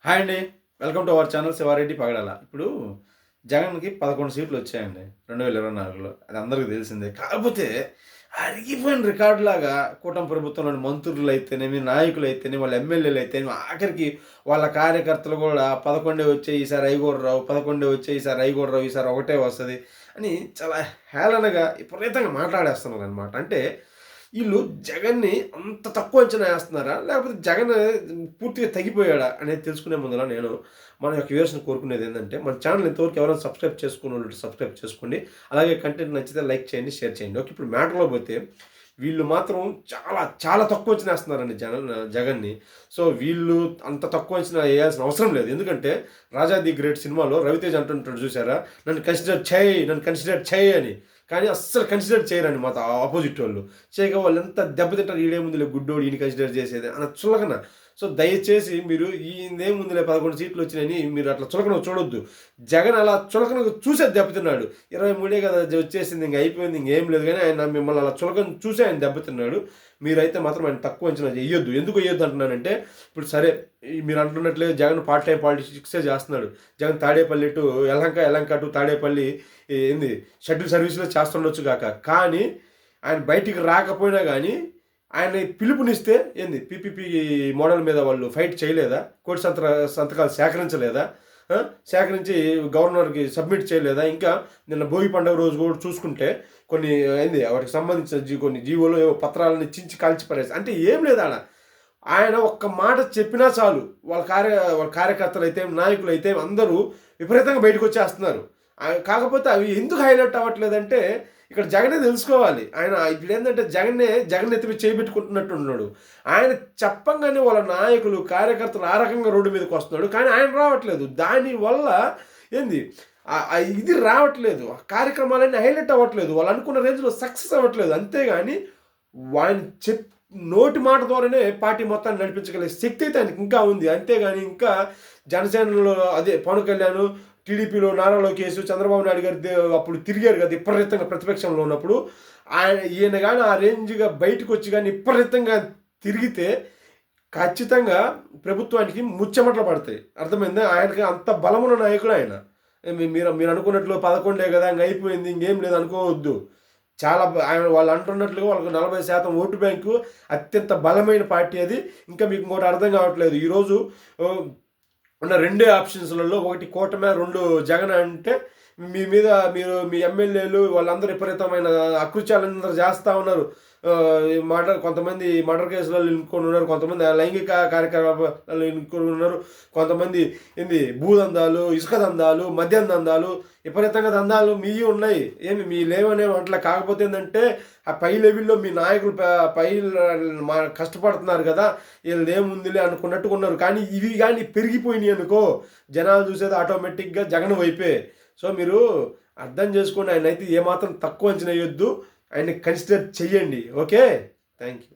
Hi అండి. Welcome to our channel Siva Reddy Pagadala. ఇప్పుడు జగన్‌కి 11 సీట్లు వచ్చాయండి 2024లో. అది అందరికీ తెలిసిందే. కాకపోతే అరిగిపోయిన రికార్డులాగా కూటమి ప్రభుత్వంలోని మంత్రులైతేనేమి, నాయకులైతేనేమి, వాళ్ళ ఎమ్మెల్యేలైతేనేమి, ఆఖరికి వాళ్ళ కార్యకర్తలు గూడా 11 వచ్చాయి ఈసారి అయి గూడా రావు, 11 వచ్చాయి ఈసారి అయి గూడా రావు, ఈసారి ఒకటే వస్తది అని చాలా హేళనగా విపరీతంగా మాట్లాడేస్తున్నారనమాట. అంటే ఈళ్ళు జగన్‌ని అంత తక్కువ అంచనా ఏస్తున్నారా? లేకపోతే జగన్ పూర్తిగా తగ్గిపోయాడా? అనేది తెలుసుకునే ముందల మన యొక్క వ్యూవర్స్‌ని కోరుకునేదేంటంటే, మన ఛానెల్ ఇంతవరకు ఎవరైనా సబ్స్క్రైబ్ చేసుకోనోళ్ళు సబ్స్క్రైబ్ చేసుకోండి. అలాగే కంటెంట్ నచ్చితే లైక్ చేయండి, షేర్ చేయండి. ఓకే. ఇప్పుడు మ్యాటర్‌లోకి పోతే వీళ్ళు మాత్రం చాలా, చాలా తక్కువ అంచనా ఏస్తున్నారండి జగన్‌ని. సో, వీళ్ళు అంత తక్కువ అంచనా ఏయాల్సిన అవసరం లేదు. ఎందుకంటే 'రాజా ది గ్రేట్' సినిమాలో రవితేజ అంటుంటాడు చూసారా? నన్ను కన్సిడర్ చెయ్ అని. కానీ అస్సలు కన్సిడర్ చేయరండి ఆపోజిటోళ్ళు. చేయక వాళ్ళెంత దెబ్బతింటారు, ఈడేముందిలే గుడ్డోడు ఈడిని కన్సిడర్ చేసేది అన్న చులకన. సో, దయచేసి మీరు ఈయనదేముందిలే 11 సీట్లు వచ్చినాయని మీరు అట్లా చులకనగా చూడొద్దు. జగన్ అలా చులకనగా చూసే దెబ్బతిన్నాడు. 23 కదా వచ్చేసింది, ఇంక అయిపోయింది, ఇంకేం లేదు గానీ ఆయన మిమ్మల్ని అలా చులకన చూసే ఆయన దెబ్బతిన్నాడు. మీరైతే మాత్రం ఆయన తక్కువ అంచనా ఎయ్యొద్దు. ఎందుకు ఎయ్యొద్దు అంటున్నానంటే, ఇప్పుడు సరే మీరు అంటున్నట్లే జగన్ పార్ట్ టైం పాలిటిక్సే చేస్తున్నాడు. జగన్ తాడేపల్లి టు యలహంక టు తాడేపల్లి ఏంది షటిల్ సర్వీస్‌లో చేస్తుండొచ్చు గాక. కానీ ఆయన బయటికి రాకపోయినా గానీ, ఆయన్ని పిలుపునిస్తే ఏంది పీపీపీ మోడల్ మీద వాళ్ళు ఫైట్ చేయలేదా? కోటి సంతకాలు సేకరించలేదా? సేకరించి గవర్నర్‌కి సబ్మిట్ చేయలేదా? ఇంకా నిన్న భోగి పండుగ రోజు కూడా చూసుకుంటే కొన్ని వాటికి సంబంధించిన కొన్ని జీవోలు ఏవో పత్రాలను చించి కాల్చి పారేసి అంటే ఏం లేదు ఆడ. ఆయన ఒక్క మాట చెప్పినా చాలు వాళ్ళ కార్యకర్తలైతే, నాయకులైతే అందరూ విపరీతంగా బయటకొచ్చేస్తున్నారు. కాకపోతే అవి ఎందుకు హైలైట్ అవ్వట్లేదంటే, ఇక్కడ జగనే తెలుసుకోవాలి. ఆయన ఇప్పుడేందంటే జగన్ ఎత్తి మీద చేయబెట్టుకుంటున్నట్టున్నాడు. ఆయన చెప్పంగానే వాళ్ళ నాయకులు, కార్యకర్తలు ఆ రకంగా రోడ్డు మీదకొస్తున్నాడు. కానీ ఆయన రావట్లేదు. దానివల్ల ఏంది ఇది రావట్లేదు. కార్యక్రమాలన్నీ హైలైట్ అవ్వట్లేదు. వాళ్ళు అనుకున్న రేంజ్‌లో సక్సెస్ అవ్వట్లేదు. అంతేగాని ఆయన నోటి మాట ద్వారానే పార్టీ మొత్తాన్ని నడిపించగలిగే శక్తి అయితే ఆయనకి ఇంకా ఉంది. అంతేగాని ఇంకా జనసేనలో అదే పవన్ కళ్యాణ్, టీడీపీలో నారా లోకేష్, చంద్రబాబు నాయుడు గారు అప్పుడు తిరిగారు కదా విపరీతంగా ప్రతిపక్షంలో ఉన్నప్పుడు. ఈయన గాని ఆ రేంజ్‌గా బయటకొచ్చి గాని విపరీతంగా తిరిగితే ఖచ్చితంగా ప్రభుత్వానికి ముచ్చెమటలు పడతాయి. అర్థమైందా? ఆయనకి అంత బలమున్న నాయకుడు ఆయన. మీరు అనుకున్నట్లు 11 కదా ఇంక అయిపోయింది, ఇంకేం లేదు అనుకోవద్దు. చాలా ఆయన వాళ్ళు అంటున్నట్లుగా వాళ్ళకి 40% ఓటు బ్యాంకు అత్యంత బలమైన పార్టీ అది. ఇంకా మీకు ఇంకోటి అర్థం కావట్లేదు. ఈరోజు ఉన్న రెండే ఆప్షన్స్‌లలో ఒకటి కూటమి, 2 జగన్ అంటే మీ మీద మీ ఎమ్మెల్యేలు వాళ్ళందరూ విపరీతమైన అకృత్యాలందరూ చేస్తా ఉన్నారు. కొంతమంది మర్డర్ కేసులలో ఇరుక్కొని ఉన్నారు. కొంతమంది లైంగిక కార్యకలాపాలలో ఇరుక్కొని ఉన్నారు. కొంతమంది భూదందాలు, ఇసుక దందాలు, మద్యం దందాలు, విపరీతంగా దందాలు మీయి ఉన్నాయి. మీ లేవనేమి అట్లా. కాకపోతే ఏందంటే ఆ పై లెవెల్‌లో మీ నాయకులు కష్టపడుతున్నారు కదా! ఈళ్ళదేముందిలే అనుకున్నట్టుగా ఉన్నారు. కానీ ఇవి గాని పెరిగిపోయినాయి అనుకో, జనాలు చూసేది ఆటోమేటిక్‌గా జగన్ వైపే. సో, మీరు అర్థం చేసుకోండి. ఆయనైతే ఏమాత్రం తక్కువ అంచనా ఎయొద్దు. ఆయన్ని కన్సిడర్ చెయ్యండి. ఓకే. Thank you.